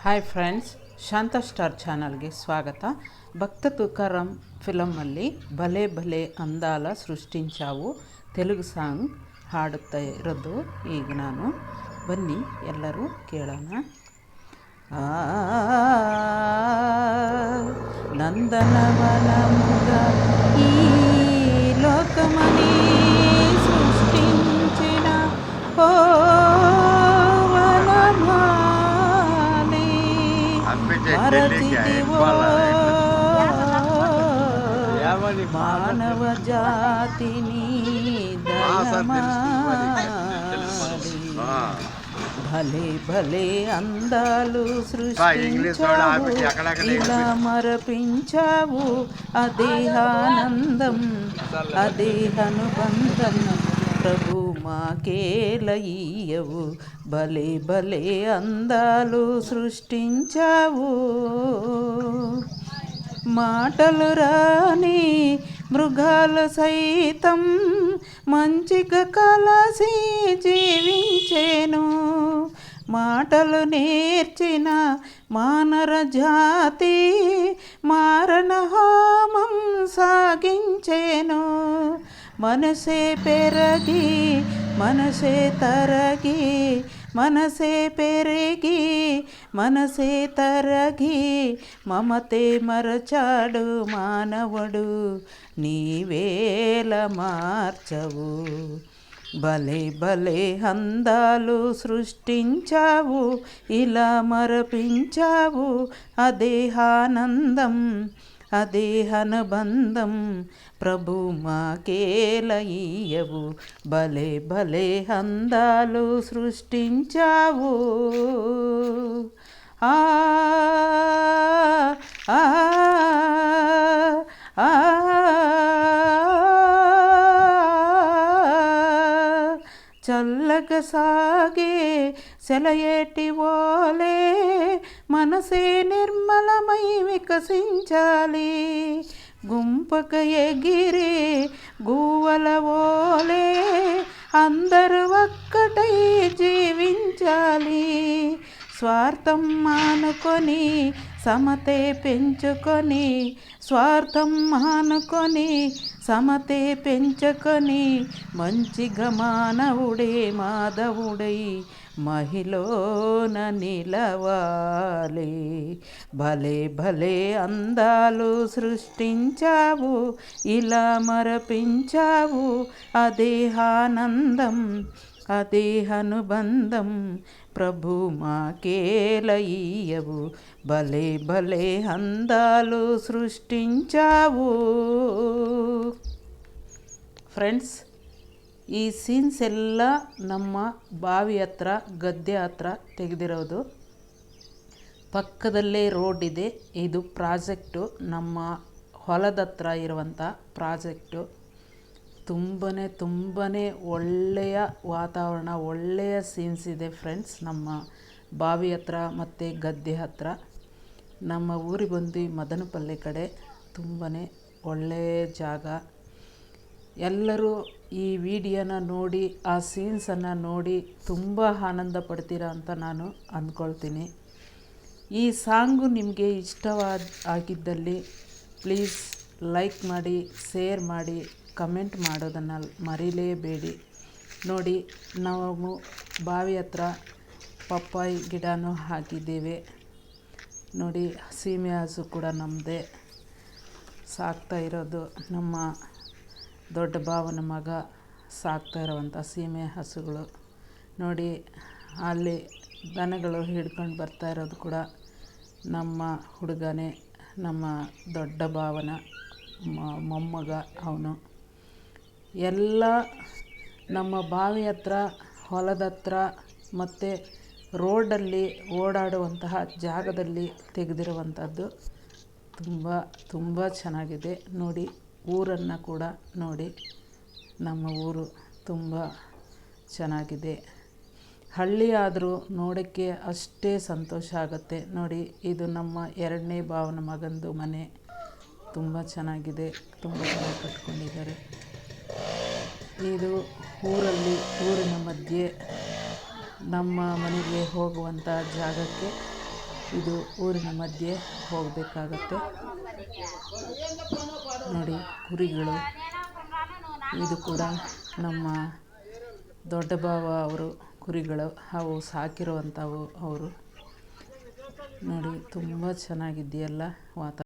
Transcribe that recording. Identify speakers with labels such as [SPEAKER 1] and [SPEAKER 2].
[SPEAKER 1] Hi friends, ಶಾಂತ star ಚಾನಲ್ಗೆ ಸ್ವಾಗತ. ಭಕ್ತ ತುಕಾರಾಮ್ ಫಿಲಮಲ್ಲಿ ಭಲೆ ಭಲೆ ಅಂದಾಲ ಸೃಷ್ಟಿಂಚಾವು ತೆಲುಗು ಸಾಂಗ್ ಹಾಡುತ್ತಾ ಇರೋದು ಈಗ ನಾನು. ಬನ್ನಿ ಎಲ್ಲರೂ ಕೇಳೋಣ. నందనవన ముగ ఈ లోకమని సృష్టించిన వనమాలి మరచితివో మానవ జాతిని ధనమాలి. భలే భలే అందాలు సృష్టించావు, ఇలా మరపించావు, అదే ఆనందం, అదే అనుబంధం, ప్రభు మాకేలయ్యవు. భలే భలే అందాలు సృష్టించావు. మాటలు రాని మృగాలు సైతం మంచిగా కలసి జీవించేను. మాటలు నేర్చిన మానర జాతి మారణ హోమం సాగించేను. మనసే పెరగి మనసే తరగి, మనసే పెరిగి మనసే తరగి, మమతే మరచాడు మానవుడు, నీవేల మార్చవు. భలే భలే అందాలు సృష్టించావు, ఇలా మరపించావు, అదే ఆనందం, అదే అనుబంధం, ప్రభు మాకేలయ్యవు. భలే భలే అందాలు సృష్టించావు. ఆ ఆ ఆ చల్లగా సాగే సెలయేటి ఓలే మనసే నిర్మలమై వికసించాలి. గుంపక ఎగిరే గువ్వల ఓలే అందరూ ఒక్కటై జీవించాలి. స్వార్థం మానుకొని సమతే పెంచుకొని, స్వార్థం మానుకొని సమతే పెంచుకొని, మంచిగా మానవుడే మాధవుడై మహిళన నిలవాలి. భలే భలే అందాలు సృష్టించావు, ఇలా మరపించావు, అదే ఆనందం, అదే అనుబంధం, ప్రభు మాకేలయ్యవు. భలే భలే అందాలు సృష్టించావు. ಫ್ರೆಂಡ್ಸ್, ಈ ಸೀನ್ಸ್ ಎಲ್ಲ ನಮ್ಮ ಬಾವಿ ಹತ್ರ ಗದ್ದೆ ಹತ್ರ ತೆಗೆದಿರೋದು. ಪಕ್ಕದಲ್ಲೇ ರೋಡ್ ಇದೆ. ಇದು ಪ್ರಾಜೆಕ್ಟು, ನಮ್ಮ ಹೊಲದ ಹತ್ರ ಇರುವಂಥ ಪ್ರಾಜೆಕ್ಟು. ತುಂಬಾ ಒಳ್ಳೆಯ ವಾತಾವರಣ, ಒಳ್ಳೆಯ ಸೀನ್ಸ್ ಇದೆ ಫ್ರೆಂಡ್ಸ್. ನಮ್ಮ ಬಾವಿ ಹತ್ರ ಮತ್ತು ಗದ್ದೆ ಹತ್ರ. ನಮ್ಮ ಊರಿಗೆ ಬಂದು ಮದನಪಲ್ಲೆ ಕಡೆ. ತುಂಬಾ ಒಳ್ಳೆಯ ಜಾಗ. ಎಲ್ಲರೂ ಈ ವಿಡಿಯೋನ ನೋಡಿ, ಆ ಸೀನ್ಸನ್ನು ನೋಡಿ ತುಂಬ ಆನಂದ ಪಡ್ತೀರಾ ಅಂತ ನಾನು ಅಂದ್ಕೊಳ್ತೀನಿ. ಈ ಸಾಂಗು ನಿಮಗೆ ಆಗಿದ್ದಲ್ಲಿ ಪ್ಲೀಸ್ ಲೈಕ್ ಮಾಡಿ, ಶೇರ್ ಮಾಡಿ, ಕಮೆಂಟ್ ಮಾಡೋದನ್ನು ಮರೀಲೇಬೇಡಿ. ನೋಡಿ, ನಾವು ಬಾವಿ ಹತ್ರ ಪಪ್ಪಾಯಿ ಗಿಡನೂ ಹಾಕಿದ್ದೇವೆ. ನೋಡಿ, ಸೀಮೆ ಹಸು ಕೂಡ ನಮ್ಮದೇ ಸಾಕ್ತಾ ಇರೋದು. ನಮ್ಮ ದೊಡ್ಡ ಭಾವನ ಮಗ ಸಾಕ್ತಾ ಇರೋವಂಥ ಸೀಮೆ ಹಸುಗಳು. ನೋಡಿ, ಅಲ್ಲಿ ದನಗಳು ಹಿಡ್ಕೊಂಡು ಬರ್ತಾ ಇರೋದು ಕೂಡ ನಮ್ಮ ಹುಡುಗನೇ, ನಮ್ಮ ದೊಡ್ಡ ಭಾವನ ಮೊಮ್ಮಗ ಅವನು. ಎಲ್ಲ ನಮ್ಮ ಬಾವಿ ಹತ್ರ, ಹೊಲದ ಹತ್ರ ಮತ್ತು ರೋಡಲ್ಲಿ ಓಡಾಡುವಂತಹ ಜಾಗದಲ್ಲಿ ತೆಗೆದಿರುವಂಥದ್ದು. ತುಂಬ ಚೆನ್ನಾಗಿದೆ. ನೋಡಿ, ಊರನ್ನು ಕೂಡ ನೋಡಿ. ನಮ್ಮ ಊರು ತುಂಬ ಚೆನ್ನಾಗಿದೆ. ಹಳ್ಳಿ ಆದರೂ ನೋಡೋಕ್ಕೆ ಅಷ್ಟೇ ಸಂತೋಷ ಆಗುತ್ತೆ. ನೋಡಿ, ಇದು ನಮ್ಮ ಎರಡನೇ ಭಾವನ ಮಗಂದು ಮನೆ. ತುಂಬ ಚೆನ್ನಾಗಿದೆ, ತುಂಬ ಚೆನ್ನಾಗಿ ಕಟ್ಕೊಂಡಿದ್ದಾರೆ. ಇದು ಊರಿನ ಮಧ್ಯೆ ನಮ್ಮ ಮನೆಗೆ ಹೋಗುವಂಥ ಜಾಗಕ್ಕೆ ಇದು ಊರಿನ ಮಧ್ಯೆ ಹೋಗಬೇಕಾಗತ್ತೆ. ನೋಡಿ ಕುರಿಗಳು, ಇದು ಕೂಡ ನಮ್ಮ ದೊಡ್ಡ ಭಾವ ಅವರು ಕುರಿಗಳು, ಅವು ಸಾಕಿರುವಂಥವು ಅವರು. ನೋಡಿ ತುಂಬ ಚೆನ್ನಾಗಿದೆಯಲ್ಲ ವಾತಾವರಣ.